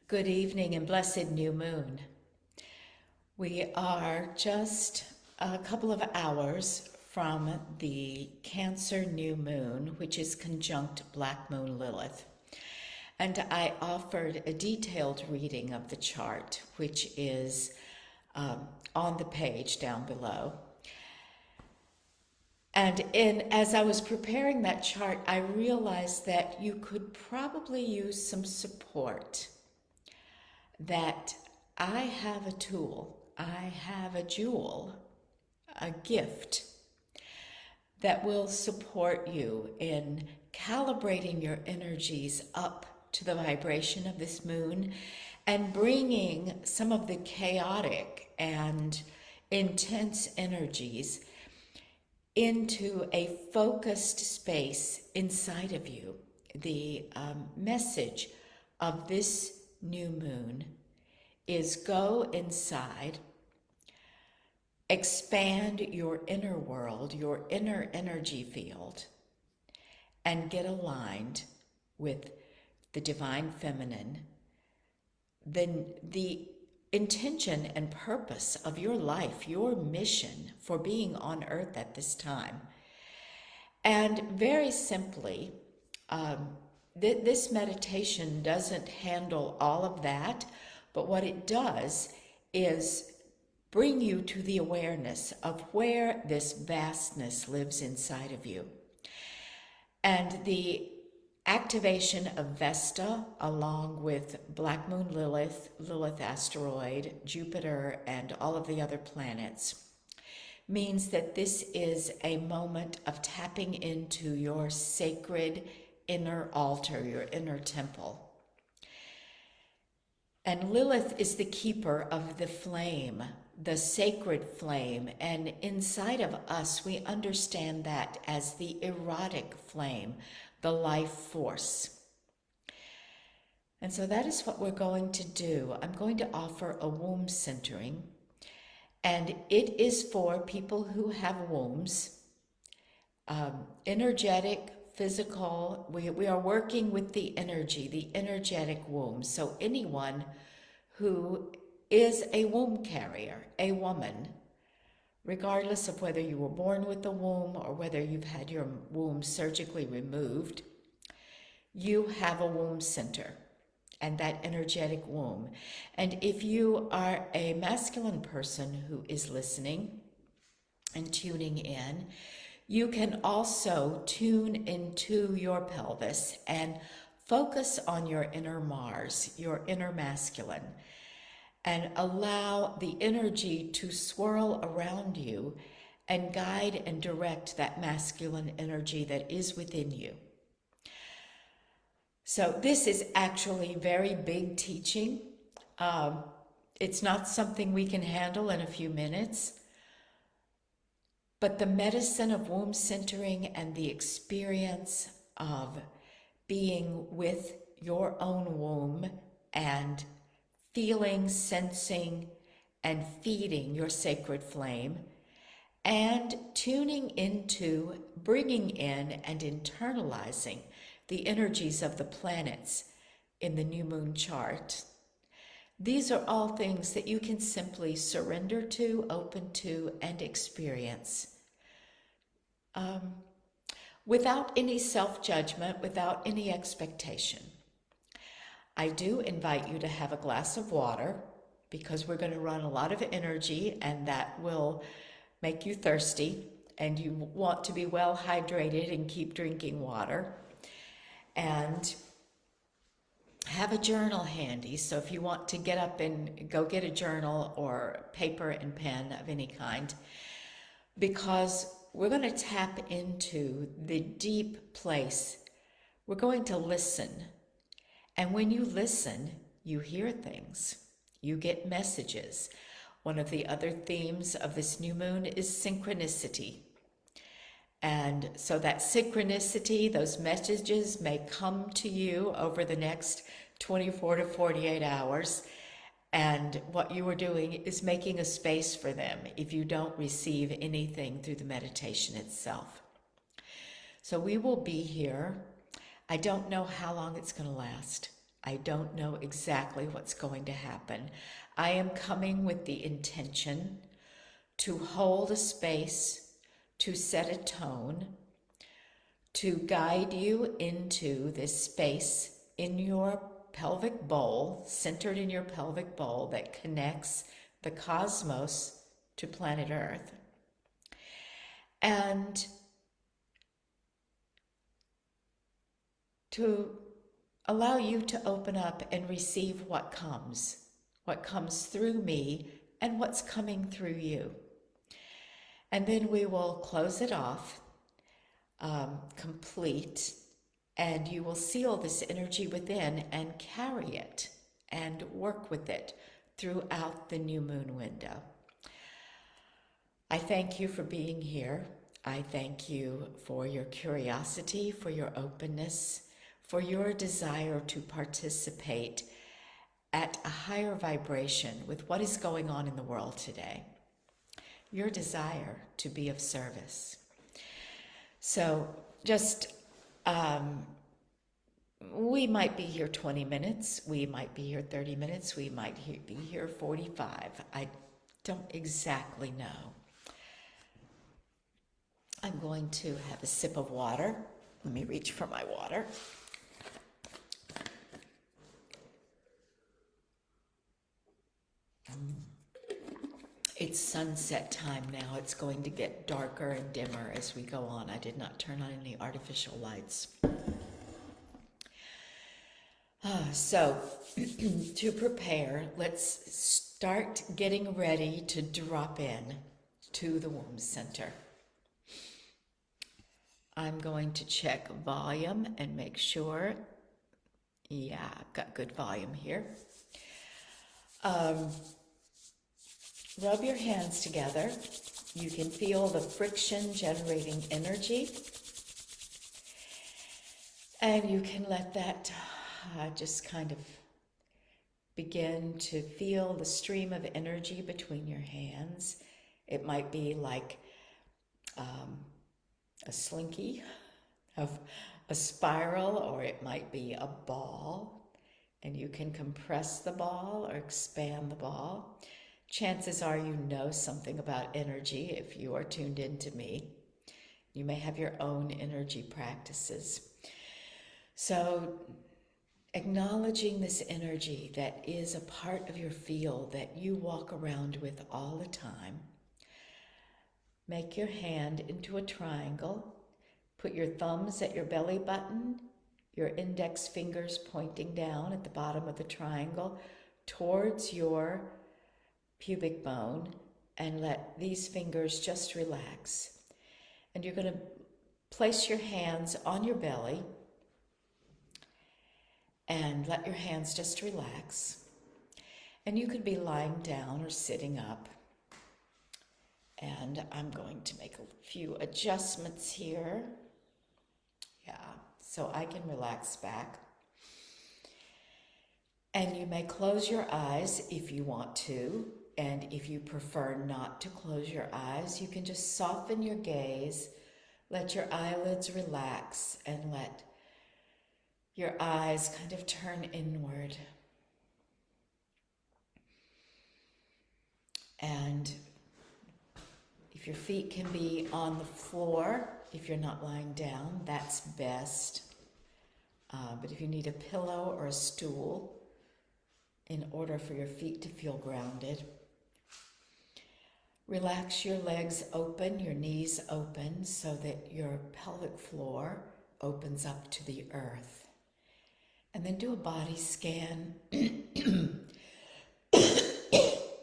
Good evening and blessed new moon. We are just a couple of hours from the Cancer new moon, which is conjunct Black Moon Lilith. And I offered a detailed reading of the chart, which is on the page down below. And as I was preparing that chart, I realized that you could probably use some support, that I have a tool, I have a jewel, a gift that will support you in calibrating your energies up to the vibration of this moon and bringing some of the chaotic and intense energies into a focused space inside of you. The message of this new moon is go inside, expand your inner world, your inner energy field, and get aligned with the divine feminine. Then the intention and purpose of your life, your mission for being on earth at this time. And very simply, this meditation doesn't handle all of that, but what it does is bring you to the awareness of where this vastness lives inside of you. And the activation of Vesta, along with Black Moon Lilith, Lilith asteroid, Jupiter, and all of the other planets, means that this is a moment of tapping into your sacred inner altar, your inner temple. And Lilith is the keeper of the flame, the sacred flame, and inside of us we understand that as the erotic flame, the life force. And so that is what we're going to do. I'm going to offer a womb centering, and it is for people who have wombs, energetic, physical. We are working with the energy, the energetic womb. So anyone who is a womb carrier, a woman, regardless of whether you were born with a womb or whether you've had your womb surgically removed, you have a womb center and that energetic womb. And if you are a masculine person who is listening and tuning in, you can also tune into your pelvis and focus on your inner Mars, your inner masculine, and allow the energy to swirl around you and guide and direct that masculine energy that is within you. So this is actually very big teaching. It's not something we can handle in a few minutes. But the medicine of womb centering and the experience of being with your own womb and feeling, sensing, and feeding your sacred flame, and tuning into, bringing in, and internalizing the energies of the planets in the new moon chart. These are all things that you can simply surrender to, open to, and experience without any self-judgment, without any expectation. I do invite you to have a glass of water because we're going to run a lot of energy and that will make you thirsty, and you want to be well hydrated and keep drinking water. And have a journal handy, so if you want to get up and go get a journal or paper and pen of any kind, because we're going to tap into the deep place. We're going to listen. And when you listen, you hear things. You get messages. One of the other themes of this new moon is synchronicity. And so that synchronicity, those messages may come to you over the next 24 to 48 hours. And what you are doing is making a space for them if you don't receive anything through the meditation itself. So we will be here. I don't know how long it's going to last. I don't know exactly what's going to happen. I am coming with the intention to hold a space, to set a tone, to guide you into this space in your pelvic bowl, centered in your pelvic bowl that connects the cosmos to planet Earth. And to allow you to open up and receive what comes through me and what's coming through you. And then we will close it off, complete, and you will seal this energy within and carry it and work with it throughout the new moon window. I thank you for being here. I thank you for your curiosity, for your openness, for your desire to participate at a higher vibration with what is going on in the world today. Your desire to be of service. So just, we might be here 20 minutes, we might be here 30 minutes, we might be here 45. I don't exactly know. I'm going to have a sip of water. Let me reach for my water. It's sunset time now. It's going to get darker and dimmer as we go on. I did not turn on any artificial lights. So, to prepare, let's start getting ready to drop in to the womb center. I'm going to check volume and make sure, yeah, I've got good volume here. Rub your hands together. You can feel the friction generating energy. And you can let that just kind of begin to feel the stream of energy between your hands. It might be like a slinky of a spiral, or it might be a ball, and you can compress the ball or expand the ball. Chances are you know something about energy if you are tuned into me. You may have your own energy practices. So acknowledging this energy that is a part of your field that you walk around with all the time. Make your hand into a triangle. Put your thumbs at your belly button, your index fingers pointing down at the bottom of the triangle towards your pubic bone, and let these fingers just relax. And you're going to place your hands on your belly and let your hands just relax. And you could be lying down or sitting up. And I'm going to make a few adjustments here. Yeah, so I can relax back. And you may close your eyes if you want to. And if you prefer not to close your eyes, you can just soften your gaze, let your eyelids relax, and let your eyes kind of turn inward. And if your feet can be on the floor, if you're not lying down, that's best. But if you need a pillow or a stool in order for your feet to feel grounded, relax your legs open, your knees open, so that your pelvic floor opens up to the earth. And then do a body scan.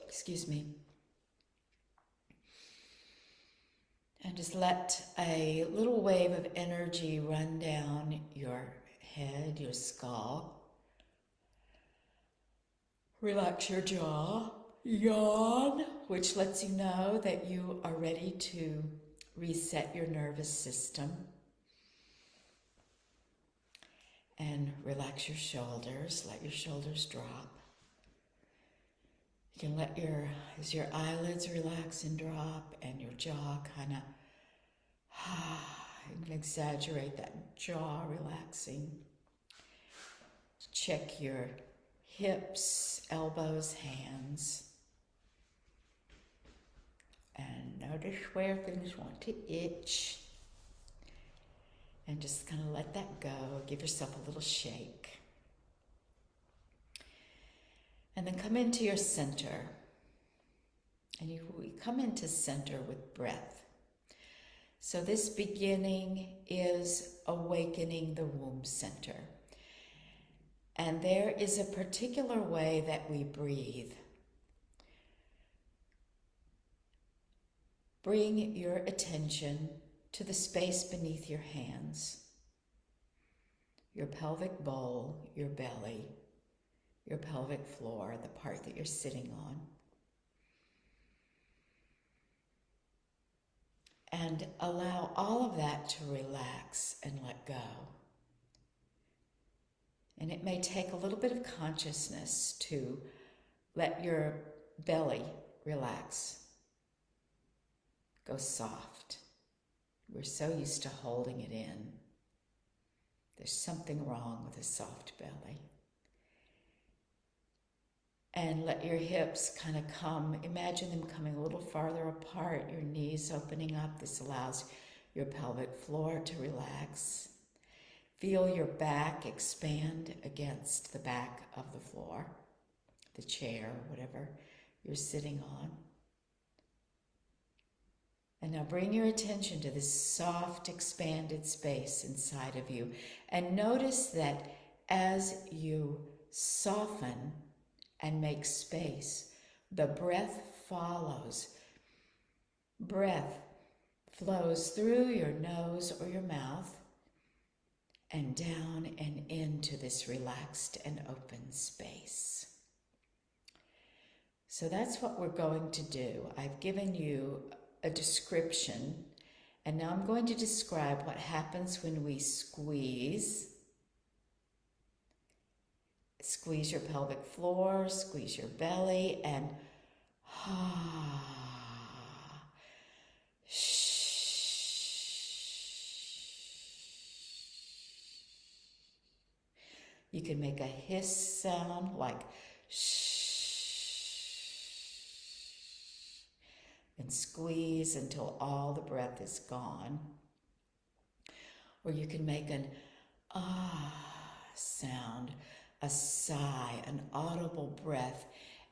Excuse me. And just let a little wave of energy run down your head, your skull. Relax your jaw. Yawn, which lets you know that you are ready to reset your nervous system. And relax your shoulders. Let your shoulders drop. You can as your eyelids relax and drop, and your jaw kind of, you can exaggerate that jaw relaxing. Check your hips, elbows, hands. And notice where things want to itch. And just kind of let that go. Give yourself a little shake. And then come into your center. And we come into center with breath. So this beginning is awakening the womb center. And there is a particular way that we breathe. Bring your attention to the space beneath your hands, your pelvic bowl, your belly, your pelvic floor, the part that you're sitting on. And allow all of that to relax and let go. And it may take a little bit of consciousness to let your belly relax. Go soft. We're so used to holding it in. There's something wrong with a soft belly. And let your hips kind of come, imagine them coming a little farther apart, your knees opening up. This allows your pelvic floor to relax. Feel your back expand against the back of the floor, the chair, whatever you're sitting on. And now bring your attention to this soft, expanded space inside of you. And notice that as you soften and make space, the breath follows. Breath flows through your nose or your mouth and down and into this relaxed and open space. So that's what we're going to do. I've given you a description, and now I'm going to describe what happens when we squeeze. Squeeze your pelvic floor, squeeze your belly, and you can make a hiss sound like and squeeze until all the breath is gone. Or you can make an sound, a sigh, an audible breath,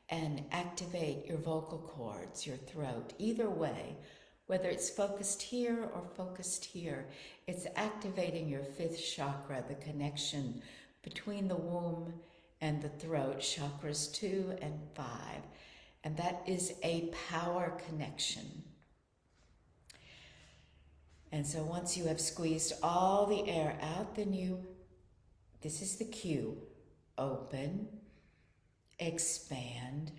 and activate your vocal cords, your throat. Either way, whether it's focused here or focused here, it's activating your fifth chakra, the connection between the womb and the throat, chakras 2 and 5. And that is a power connection. And so once you have squeezed all the air out, then this is the cue. Open, expand,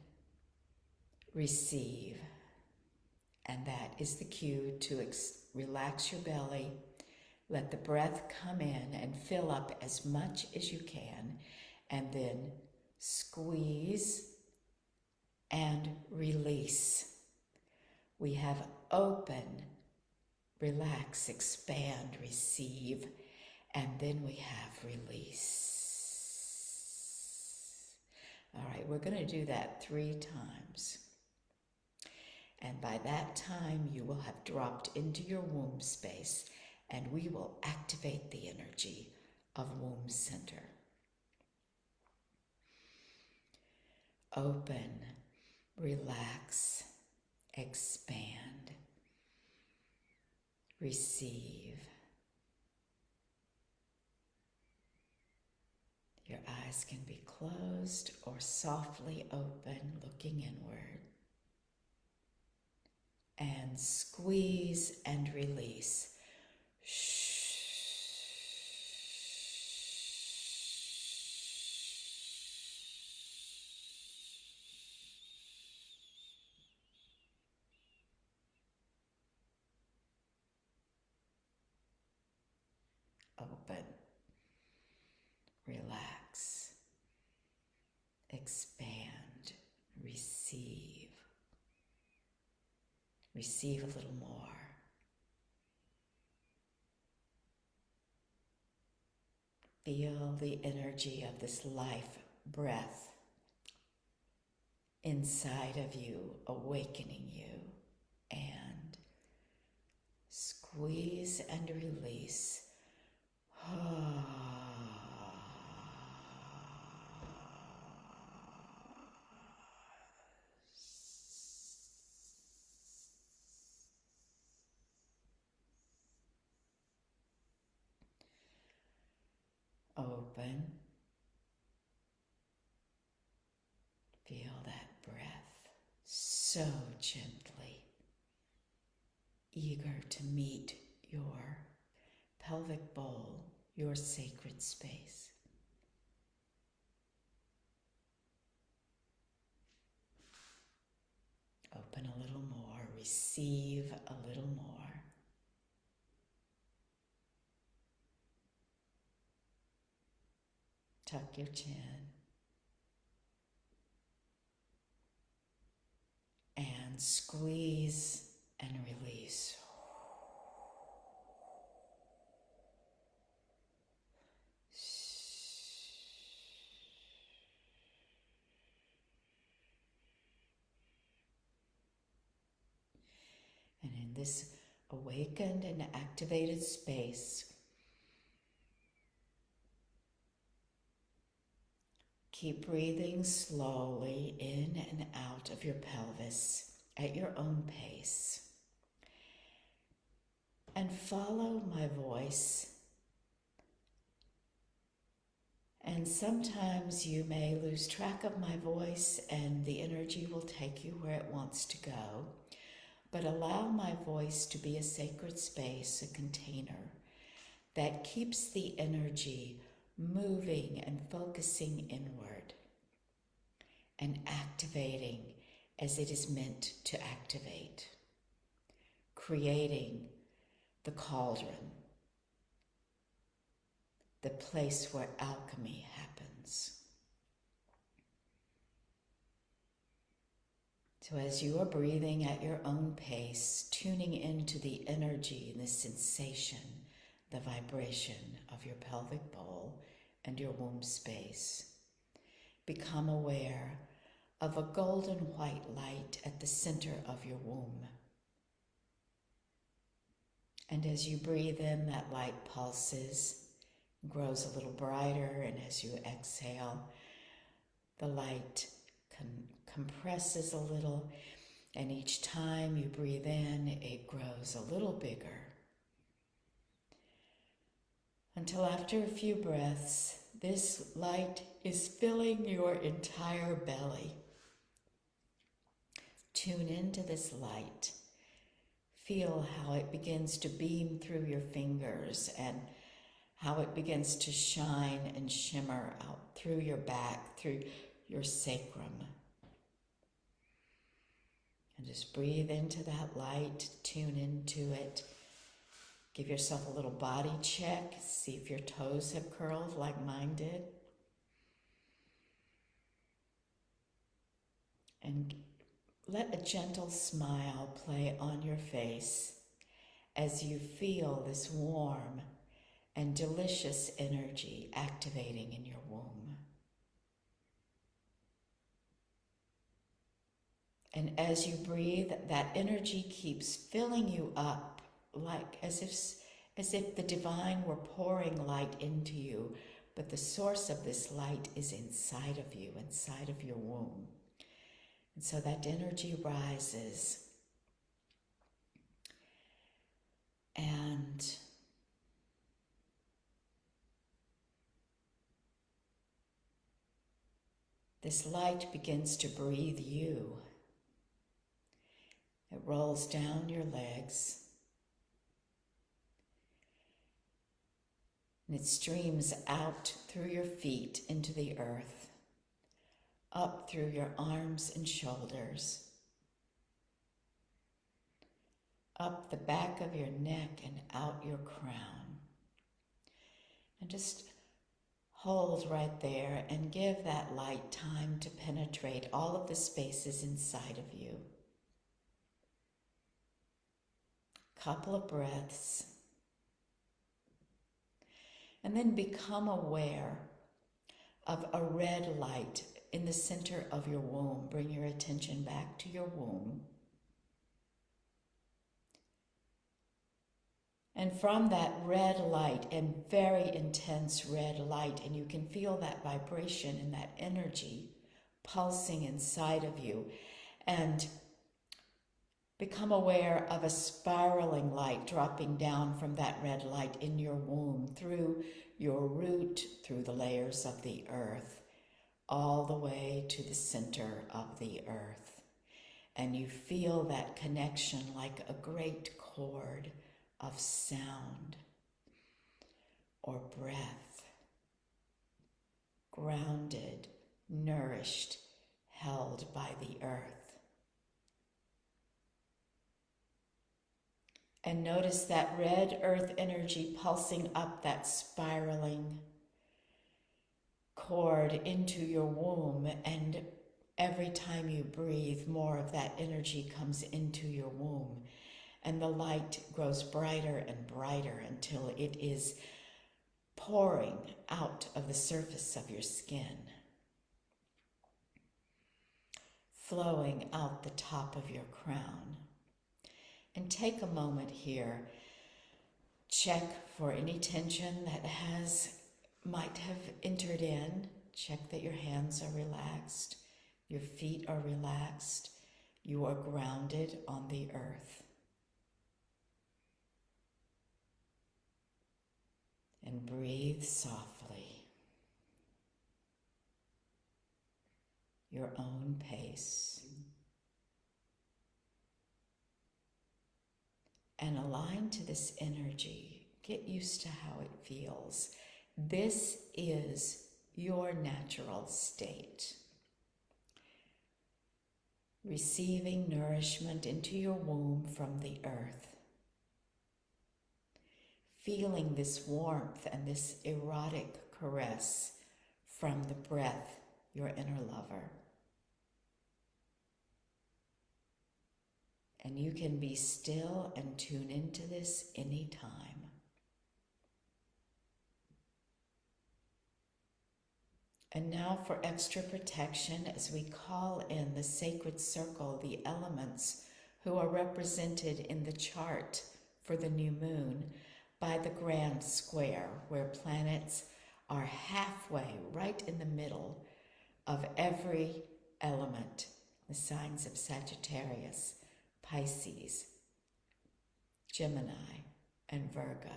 receive. And that is the cue to relax your belly. Let the breath come in and fill up as much as you can. And then squeeze and release. We have open, relax, expand, receive, and then we have release. All right, we're going to do that 3 times. And by that time, you will have dropped into your womb space, and we will activate the energy of womb center. Open, relax, expand, receive. Your eyes can be closed or softly open, looking inward. And squeeze and release. Open, relax, expand, receive. Receive a little more. Feel the energy of this life breath inside of you, awakening you. And squeeze and release. Open. Feel that breath so gently, eager to meet your pelvic bowl, your sacred space. Open a little more, receive a little more. Tuck your chin. And squeeze and release. And in this awakened and activated space, keep breathing slowly in and out of your pelvis at your own pace. And follow my voice. And sometimes you may lose track of my voice and the energy will take you where it wants to go. But allow my voice to be a sacred space, a container that keeps the energy moving and focusing inward and activating as it is meant to activate, creating the cauldron, the place where alchemy happens. So as you are breathing at your own pace, tuning into the energy and the sensation, the vibration of your pelvic bowl and your womb space, become aware of a golden white light at the center of your womb. And as you breathe in, that light pulses, grows a little brighter, and as you exhale, the light compresses a little, and each time you breathe in, it grows a little bigger. Until after a few breaths, this light is filling your entire belly. Tune into this light. Feel how it begins to beam through your fingers and how it begins to shine and shimmer out through your back, through your sacrum. And just breathe into that light, tune into it. Give yourself a little body check. See if your toes have curled like mine did. And let a gentle smile play on your face as you feel this warm and delicious energy activating in your womb. And as you breathe, that energy keeps filling you up, like as if the divine were pouring light into you, but the source of this light is inside of you, inside of your womb. And so that energy rises. And this light begins to breathe you. It rolls down your legs. And it streams out through your feet into the earth, up through your arms and shoulders, up the back of your neck and out your crown. And just hold right there and give that light time to penetrate all of the spaces inside of you. Couple of breaths. And then become aware of a red light in the center of your womb. Bring your attention back to your womb. And from that red light, and very intense red light, and you can feel that vibration and that energy pulsing inside of you, and become aware of a spiraling light dropping down from that red light in your womb, through your root, through the layers of the earth, all the way to the center of the earth. And you feel that connection like a great cord of sound or breath, grounded, nourished, held by the earth. And notice that red earth energy pulsing up that spiraling cord into your womb, and every time you breathe, more of that energy comes into your womb. And the light grows brighter and brighter until it is pouring out of the surface of your skin, flowing out the top of your crown. And take a moment here, check for any tension that might have entered in. Check that your hands are relaxed, your feet are relaxed, you are grounded on the earth. And breathe softly, your own pace. And align to this energy. Get used to how it feels. This is your natural state. Receiving nourishment into your womb from the earth. Feeling this warmth and this erotic caress from the breath, your inner lover. And you can be still and tune into this anytime. And now for extra protection, as we call in the sacred circle, the elements who are represented in the chart for the new moon by the grand square, where planets are halfway, right in the middle of every element, the signs of Sagittarius, Pisces, Gemini, and Virgo.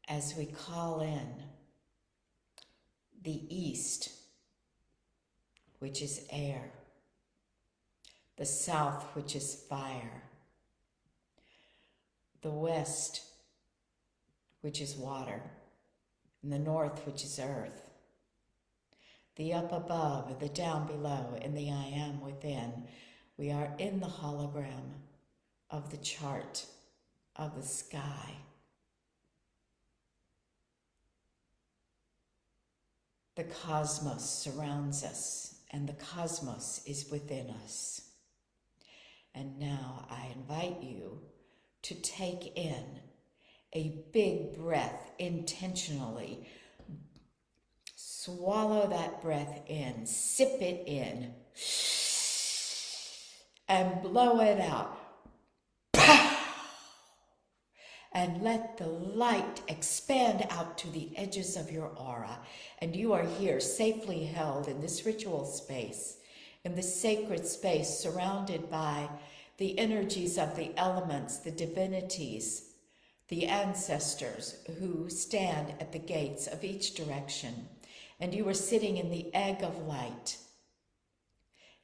As we call in the east, which is air, the south, which is fire, the west, which is water, and the north, which is earth, the up above, the down below, and the I am within. We are in the hologram of the chart of the sky. The cosmos surrounds us, and the cosmos is within us. And now I invite you to take in a big breath intentionally. Swallow that breath in, sip it in, and blow it out. And let the light expand out to the edges of your aura. And you are here safely held in this ritual space, in this sacred space, surrounded by the energies of the elements, the divinities, the ancestors who stand at the gates of each direction. And you are sitting in the egg of light.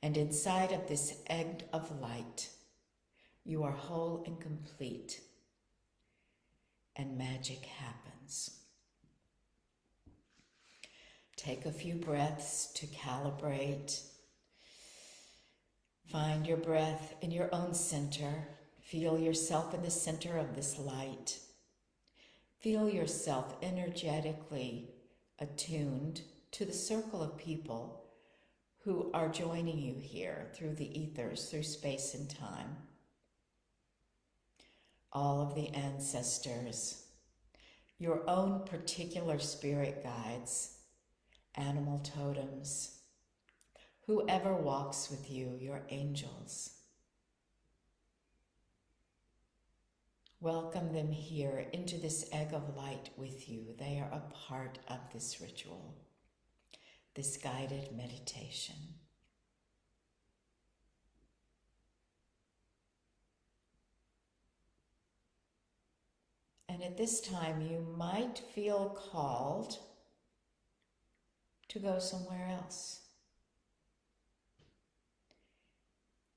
And inside of this egg of light, you are whole and complete. And magic happens. Take a few breaths to calibrate. Find your breath in your own center. Feel yourself in the center of this light. Feel yourself energetically attuned to the circle of people who are joining you here through the ethers, through space and time. all of the ancestors, your own particular spirit guides, animal totems, whoever walks with you, your angels. Welcome them here into this egg of light with you. They are a part of this ritual, this guided meditation. And at this time, you might feel called to go somewhere else,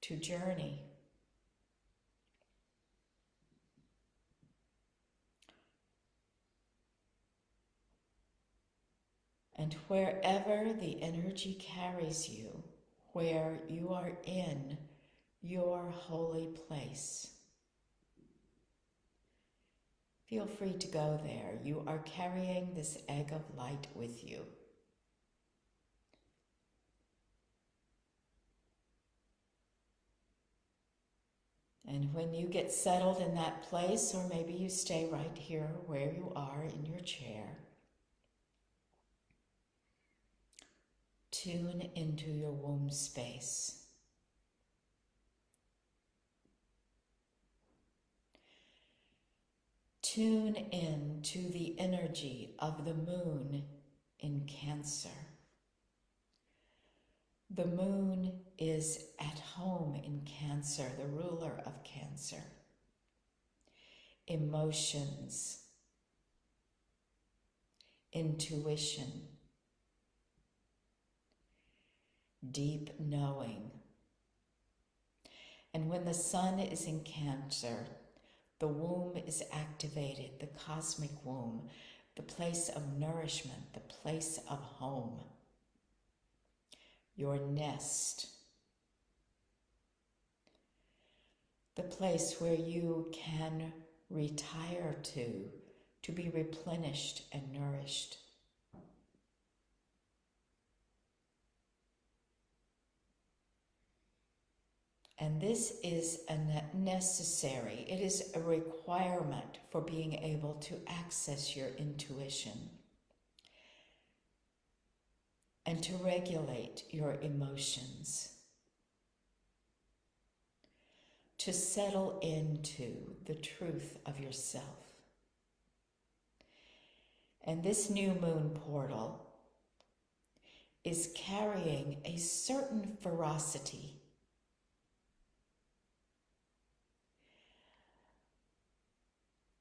to journey. And wherever the energy carries you, where you are in your holy place, feel free to go there. You are carrying this egg of light with you. And when you get settled in that place, or maybe you stay right here where you are in your chair, tune into your womb space. Tune in to the energy of the moon in Cancer. The moon is at home in Cancer, the ruler of Cancer. Emotions, intuition, deep knowing. And when the sun is in Cancer, the womb is activated, the cosmic womb, the place of nourishment, the place of home, your nest, the place where you can retire to be replenished and nourished. And this is necessary. It is a requirement for being able to access your intuition and to regulate your emotions, to settle into the truth of yourself. And this new moon portal is carrying a certain ferocity,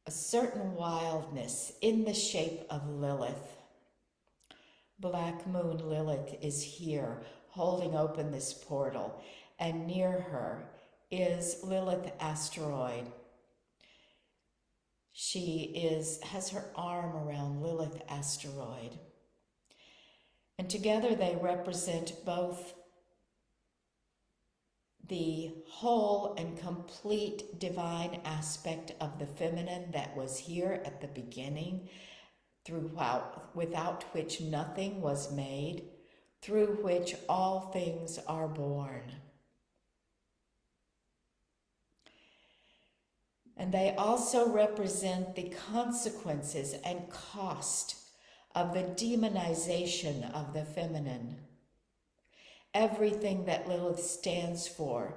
a certain wildness in the shape of Lilith. Black moon Lilith is here holding open this portal, and near her is Lilith asteroid. She has her arm around Lilith asteroid. And together they represent both the whole and complete divine aspect of the feminine that was here at the beginning, without which nothing was made, through which all things are born. And they also represent the consequences and cost of the demonization of the feminine. Everything that Lilith stands for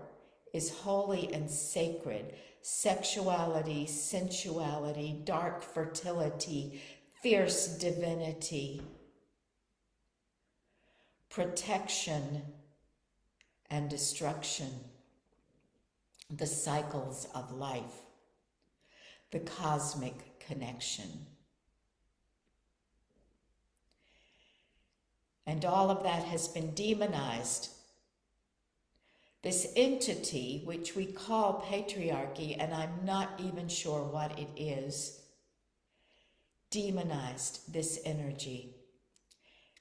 is holy and sacred. Sexuality, sensuality, dark fertility, fierce divinity, protection and destruction, the cycles of life, the cosmic connection. And all of that has been demonized. This entity, which we call patriarchy, and I'm not even sure what it is, demonized this energy,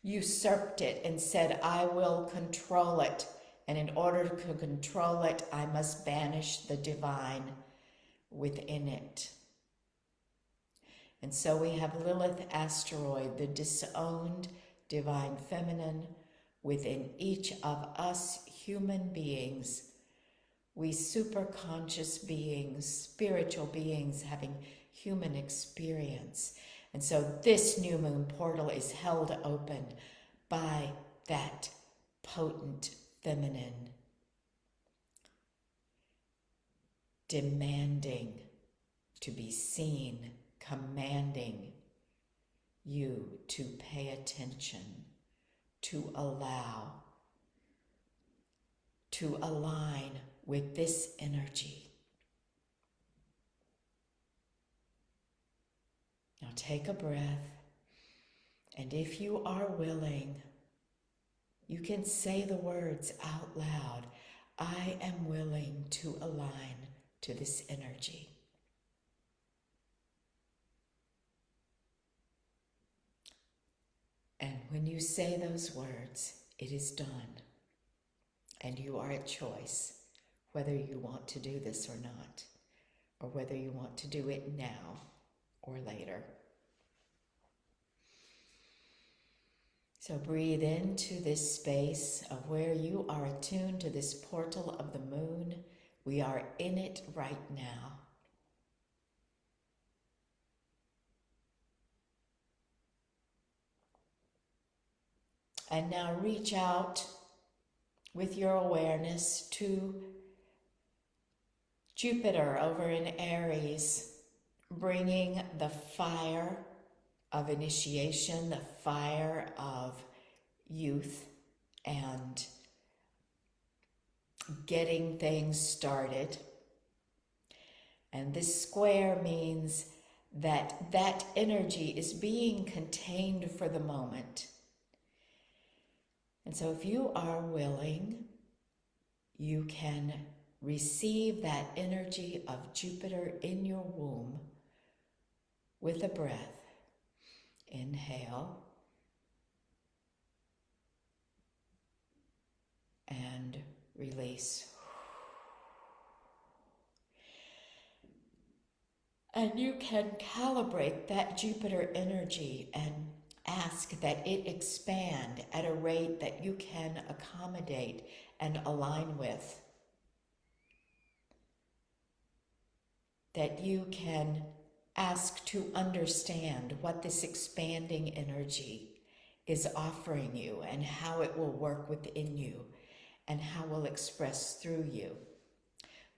usurped it and said, I will control it. And in order to control it, I must banish the divine within it. And so we have Lilith asteroid, the disowned divine feminine within each of us human beings, We superconscious beings, spiritual beings having human experience. And so this new moon portal is held open by that potent feminine, demanding to be seen, commanding you to pay attention, to allow, to align with this energy. Now take a breath, and if you are willing, you can say the words out loud. I am willing to align to this energy. And when you say those words, it is done. And you are at choice whether you want to do this or not, or whether you want to do it now or later. So breathe into this space of where you are attuned to this portal of the moon. We are in it right now. And now reach out with your awareness to Jupiter over in Aries, bringing the fire of initiation, the fire of youth, and getting things started. And this square means that that energy is being contained for the moment. And so if you are willing, you can receive that energy of Jupiter in your womb with a breath. Inhale and release. And you can calibrate that Jupiter energy and ask that it expand at a rate that you can accommodate and align with. That you can ask to understand what this expanding energy is offering you and how it will work within you and how it will express through you.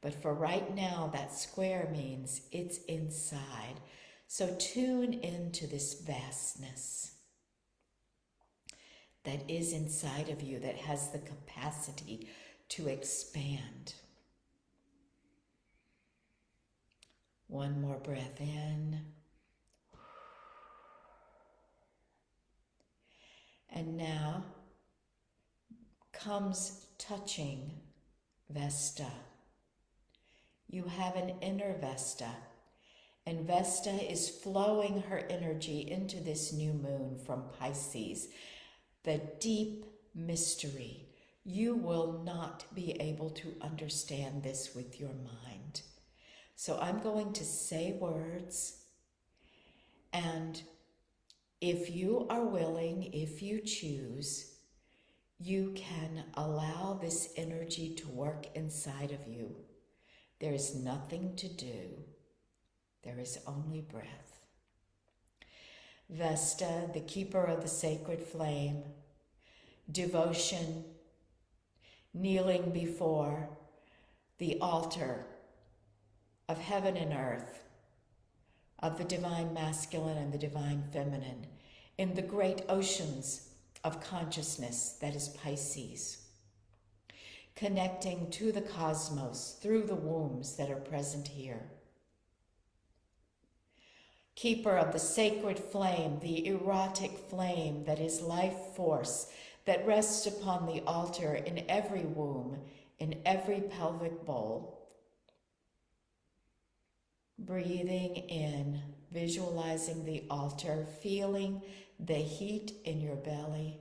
But for right now, that square means it's inside. So tune into this vastness that is inside of you, that has the capacity to expand. One more breath in. And now comes touching Vesta. You have an inner Vesta, and Vesta is flowing her energy into this new moon from Pisces. The deep mystery. You will not be able to understand this with your mind. So I'm going to say words, and if you are willing, if you choose, you can allow this energy to work inside of you. There is nothing to do. There is only breath. Vesta, the keeper of the sacred flame, devotion, kneeling before the altar of heaven and earth, of the divine masculine and the divine feminine, in the great oceans of consciousness that is Pisces, connecting to the cosmos through the wombs that are present here. Keeper of the sacred flame, the erotic flame that is life force, that rests upon the altar in every womb, in every pelvic bowl. Breathing in, visualizing the altar, feeling the heat in your belly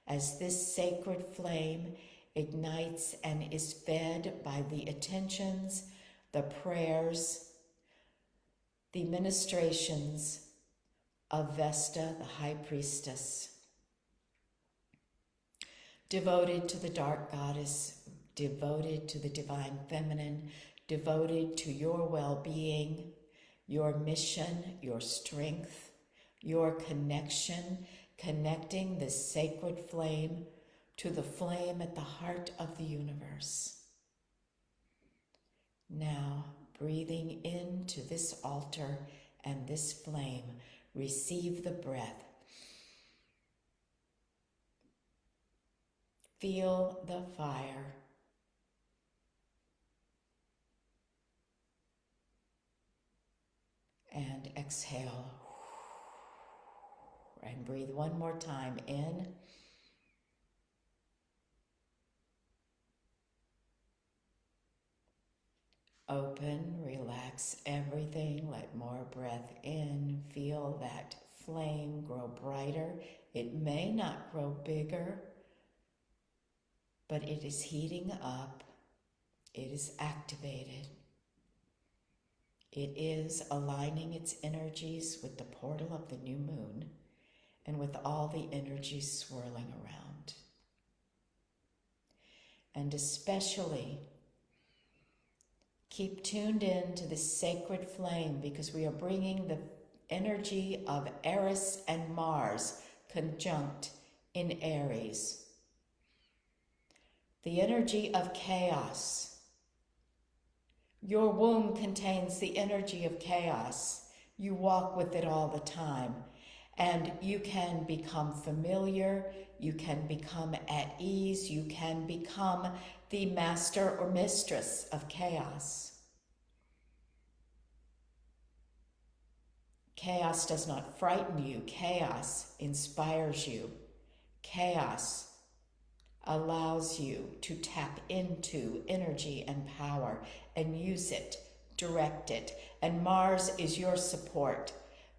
as this sacred flame ignites and is fed by the attentions, the prayers, the ministrations of Vesta, the high priestess, devoted to the dark goddess, devoted to the divine feminine, devoted to your well-being, your mission, your strength, your connection, connecting the sacred flame to the flame at the heart of the universe. Now, breathing into this altar and this flame, receive the breath. Feel the fire. And exhale. And breathe one more time in. Open, relax everything, let more breath in. Feel that flame grow brighter. It may not grow bigger, but it is heating up. It is activated. It is aligning its energies with the portal of the new moon and with all the energies swirling around. And especially keep tuned in to this sacred flame, because we are bringing the energy of Eris and Mars conjunct in Aries. The energy of chaos. Your womb contains the energy of chaos. You walk with it all the time. And you can become familiar, you can become at ease, you can become the master or mistress of chaos. Chaos does not frighten you. Chaos inspires you. Chaos allows you to tap into energy and power and use it, direct it. And Mars is your support.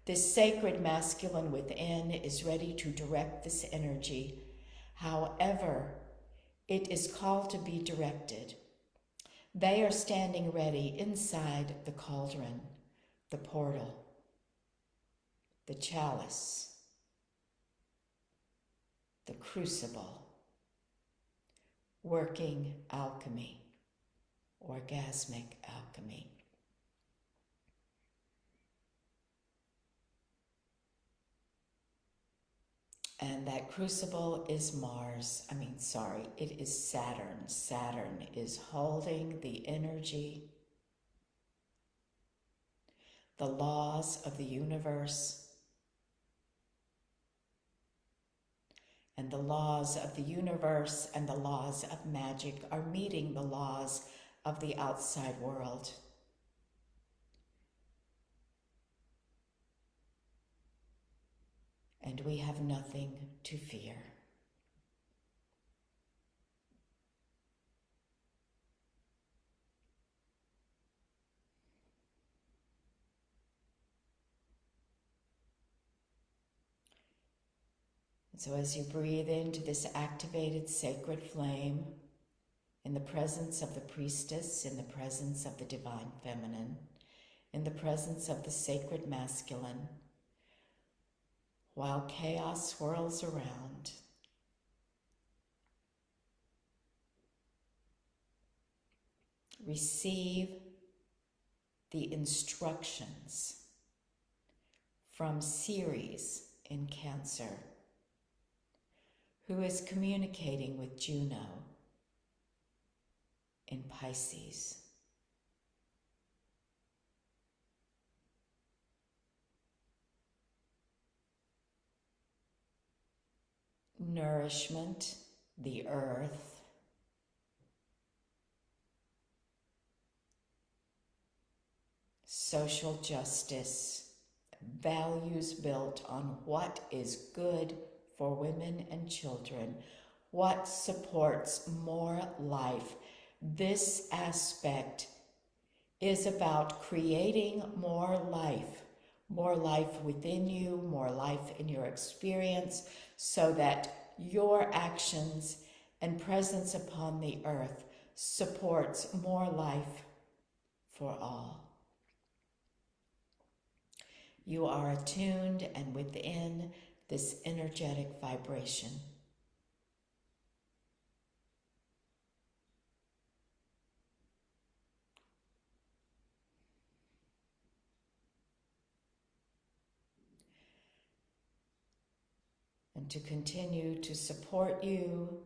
This sacred masculine within is ready to direct this energy. However, it is called to be directed. They are standing ready inside the cauldron, the portal, the chalice, the crucible, working alchemy, orgasmic alchemy. And that crucible is it is Saturn. Saturn is holding the energy, the laws of the universe. And the laws of the universe and the laws of magic are meeting the laws of the outside world. And we have nothing to fear. And so as you breathe into this activated sacred flame, in the presence of the priestess, in the presence of the divine feminine, in the presence of the sacred masculine, while chaos swirls around, receive the instructions from Ceres in Cancer, who is communicating with Juno in Pisces. Nourishment, the earth, social justice, values built on what is good for women and children, what supports more life. This aspect is about creating more life within you, more life in your experience, so that your actions and presence upon the earth supports more life for all. You are attuned and within this energetic vibration. to continue to support you,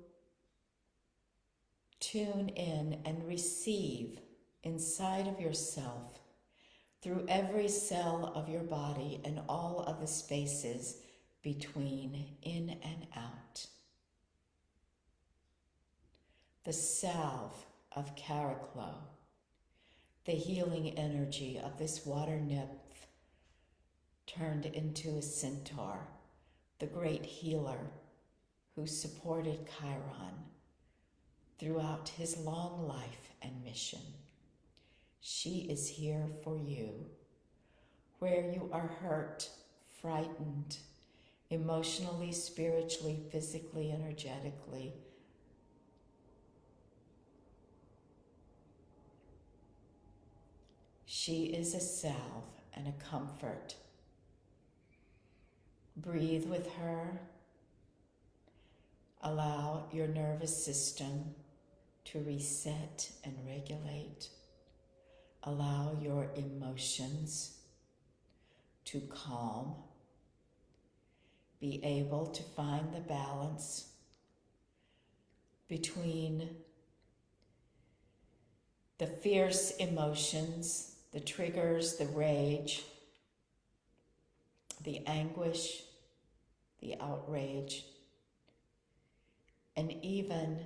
tune in and receive inside of yourself, through every cell of your body and all of the spaces between in and out. The salve of Caraclo, the healing energy of this water nymph turned into a centaur, the great healer who supported Chiron throughout his long life and mission. She is here for you, where you are hurt, frightened, emotionally, spiritually, physically, energetically. She is a salve and a comfort. Breathe with her. Allow your nervous system to reset and regulate. Allow your emotions to calm. Be able to find the balance between the fierce emotions, the triggers, the rage, the anguish, the outrage, and even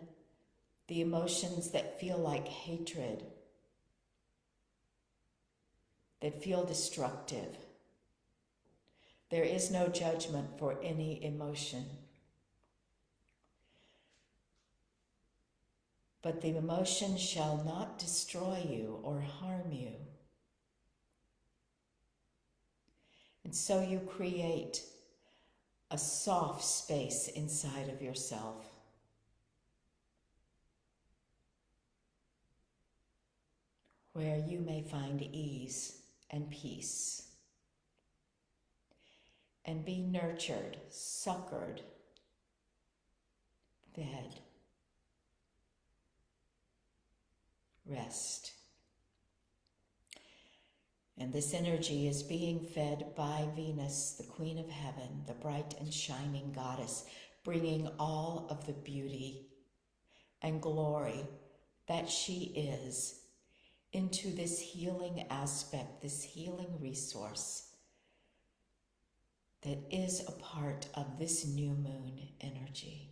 the emotions that feel like hatred, that feel destructive. There is no judgment for any emotion. But the emotion shall not destroy you or harm you. And so you create a soft space inside of yourself. Where you may find ease and peace. And be nurtured, succored, fed. Rest. And this energy is being fed by Venus, the Queen of Heaven, the bright and shining goddess, bringing all of the beauty and glory that she is into this healing aspect, this healing resource that is a part of this new moon energy.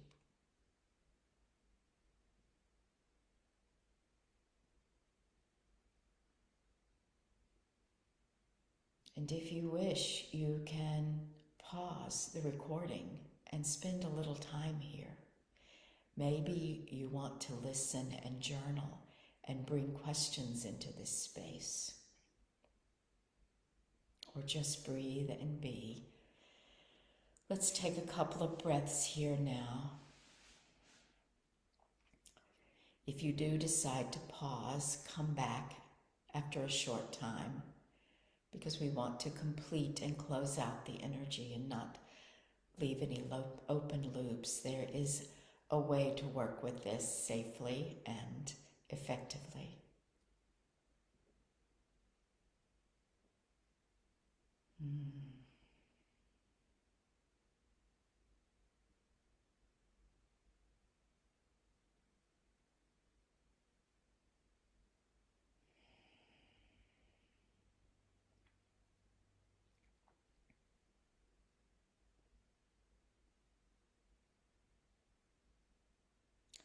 And if you wish, you can pause the recording and spend a little time here. Maybe you want to listen and journal and bring questions into this space. Or just breathe and be. Let's take a couple of breaths here now. If you do decide to pause, come back after a short time, because we want to complete and close out the energy and not leave any open loops. There is a way to work with this safely and effectively.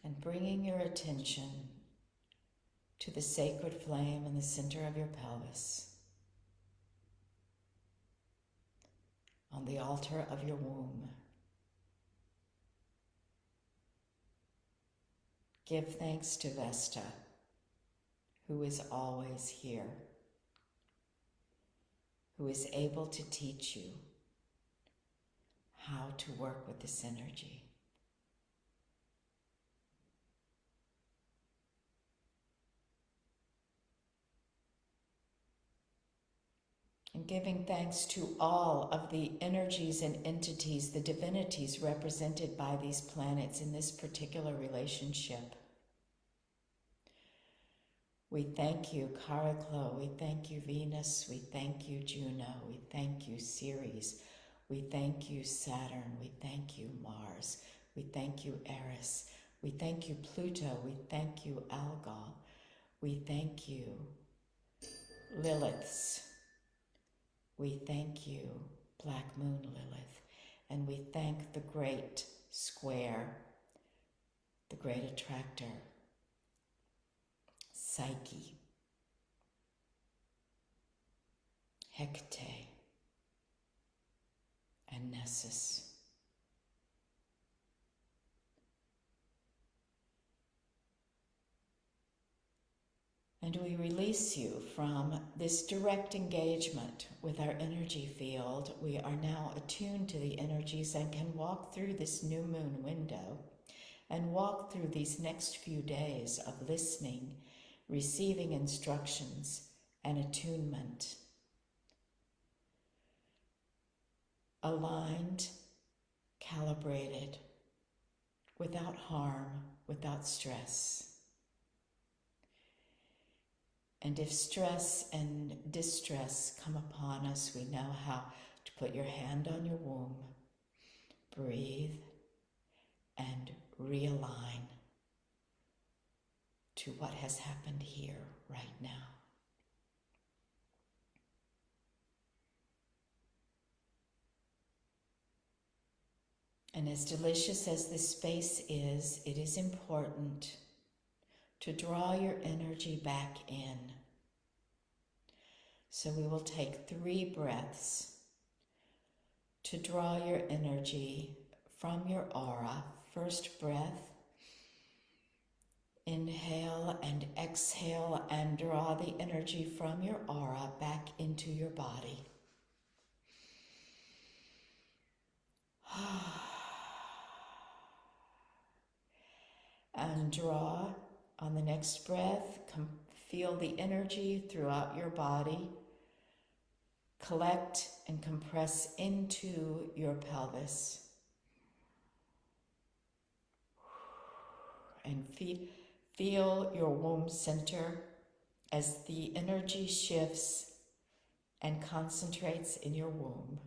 And bringing your attention to the sacred flame in the center of your pelvis, on the altar of your womb. Give thanks to Vesta, who is always here, who is able to teach you how to work with this energy. And giving thanks to all of the energies and entities, the divinities represented by these planets in this particular relationship. We thank you, Caraclo. We thank you, Venus. We thank you, Juno. We thank you, Ceres. We thank you, Saturn. We thank you, Mars. We thank you, Eris. We thank you, Pluto. We thank you, Algol. We thank you, Liliths. We thank you, Black Moon Lilith. And we thank the great square, the great attractor, Psyche, Hecate, and Nessus. And we release you from this direct engagement with our energy field. We are now attuned to the energies and can walk through this new moon window and walk through these next few days of listening, receiving instructions, and attunement. Aligned, calibrated, without harm, without stress. And if stress and distress come upon us, we know how to put your hand on your womb, breathe, and realign to what has happened here right now. And as delicious as this space is, it is important to draw your energy back in. So we will take 3 breaths to draw your energy from your aura. First breath, inhale and exhale and draw the energy from your aura back into your body. And draw on the next breath. Feel the energy throughout your body. Collect and compress into your pelvis. And feel your womb center as the energy shifts and concentrates in your womb.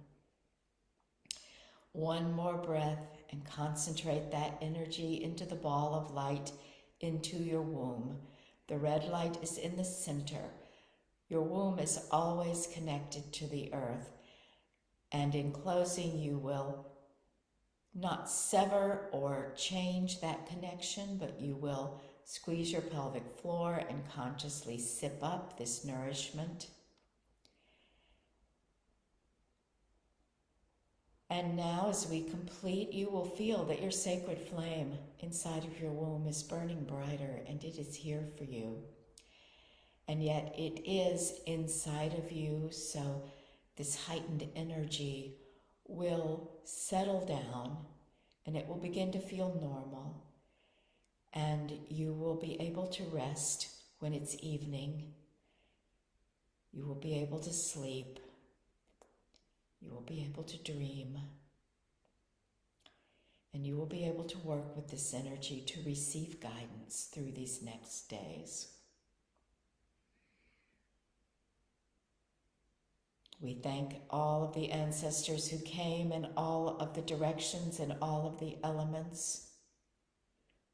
One more breath and concentrate that energy into the ball of light, into your womb. The red light is in the center. Your womb is always connected to the earth. And in closing, you will not sever or change that connection, but you will squeeze your pelvic floor and consciously sip up this nourishment. And now, as we complete, you will feel that your sacred flame inside of your womb is burning brighter, and it is here for you. And yet it is inside of you, so this heightened energy will settle down, and it will begin to feel normal. And you will be able to rest when it's evening. You will be able to sleep. You will be able to dream. And you will be able to work with this energy to receive guidance through these next days. We thank all of the ancestors who came and all of the directions and all of the elements.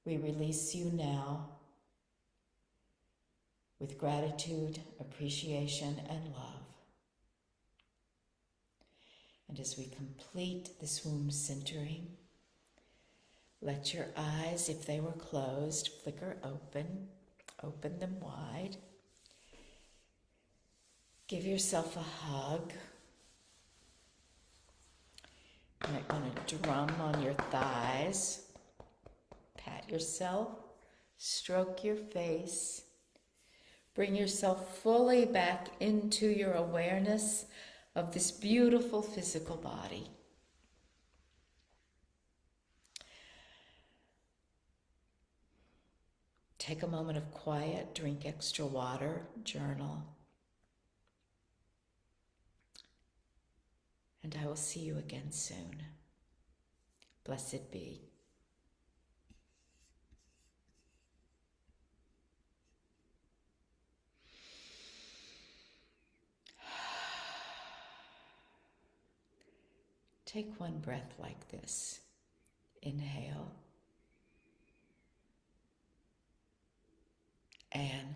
We release you now with gratitude, appreciation, and love. And as we complete this womb centering, let your eyes, if they were closed, flicker open. Open them wide. Give yourself a hug. You might want to drum on your thighs. Pat yourself. Stroke your face. Bring yourself fully back into your awareness of this beautiful physical body. Take a moment of quiet, drink extra water, journal. And I will see you again soon. Blessed be. Take one breath like this. Inhale and